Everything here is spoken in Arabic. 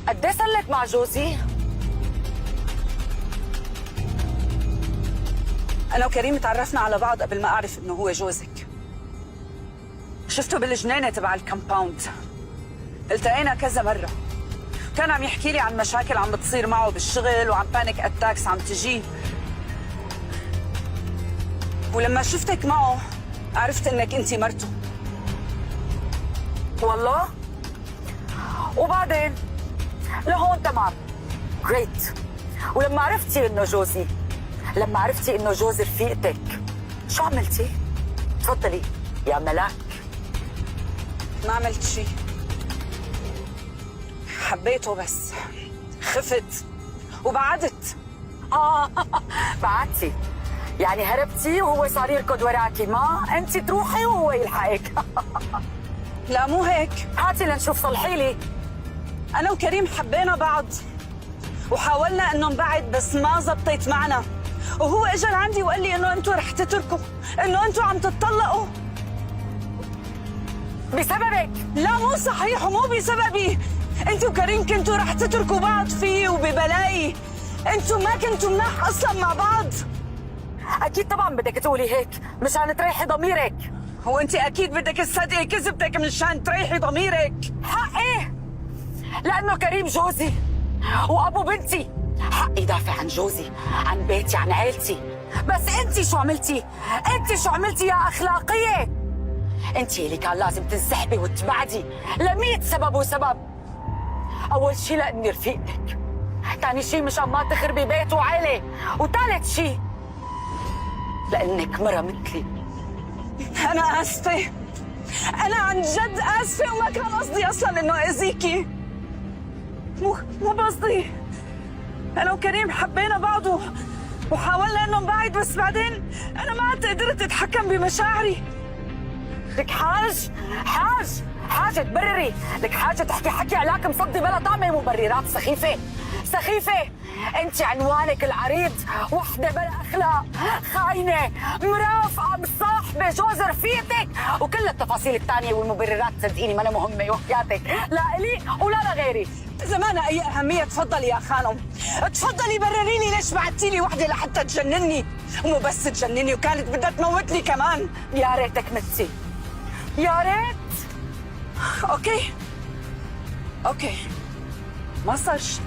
قد ايه صار لك مع جوزي؟ أنا وكريم تعرفنا على بعض قبل ما أعرف إنه هو جوزك. شفته بالجنينة تبع الكمباوند، التقينا كذا مرة. كان عم يحكي لي عن مشاكل عم بتصير معه بالشغل وعن بانيك أتاكس عم تجيه. ولما شفتك معه عرفت إنك أنتي مرته. والله؟ وبعدين؟ لهون تمام. جريت. ولما عرفتي انه جوزي، لما عرفتي انه جوز رفيقتك، شو عملتي؟ تفضلي يا ملاك. ما عملت شيء، حبيته بس خفت وبعدت. بعدتي؟ يعني هربتي وهو صار يركض وراكي، ما انت تروحي وهو يلحقك. لا مو هيك. هاتي لنشوف، صلحي لي. أنا وكريم حبينا بعض وحاولنا إنه نبعد بس ما زبطت معنا، وهو اجى لعندي وقال لي إنه أنتوا رح تتركوا، إنه أنتوا عم تتطلقوا بسببك. لا مو صحيح ومو بسببي. أنتوا وكريم كنتوا رح تتركوا بعض فيه وببلاي. أنتوا ما كنتوا مناح أصلا مع بعض. اكيد طبعا بدك تقولي هيك مشان تريحي ضميرك. هو أنت أكيد بدك تصدقي كذبتك مشان تريحي ضميرك. حقي، لأنه كريم جوزي وأبو بنتي، حقي دافع عن جوزي، عن بيتي، عن عيلتي. بس أنتِ شو عملتي؟ أنتِ شو عملتي يا أخلاقية؟ أنتِ اللي كان لازم تنسحبي وتبعدي ل100 سبب وسبب. أول شي لأني رفيقتك، ثاني شي مشان ما تخربي بيت وعيلة، وثالث شي لأنك مرة مثلي. أنا آسفة، أنا عن جد آسفة وما كان قصدي أصلاً إنه أذيكي. مو قصدي. أنا وكريم حبينا بعض وحاولنا إنه نبعد، بس بعدين أنا ما عاد قدرت أتحكم بمشاعري. لك حاجة تبرري، لك حاجة تحكي حكي علاك مصدي بلا طعمة، مبررات سخيفة. انت عنوانك العريض وحدة بلا اخلاق، خاينة، مرافقة، مصاحبة جوز رفيقتك، وكل التفاصيل الثانية والمبررات صدقيني ما أنا مهمة وحياتك، لا إلي ولا لغيري. إذا ما أنا أي أهمية تفضلي يا خانم، تفضلي برري لي ليش بعتي لي وحدة لحتى تجنني، ومو بس تجنني وكانت بدها تموتني كمان. يا ريتك متي، يا ريت. اوكي ما صار شيء.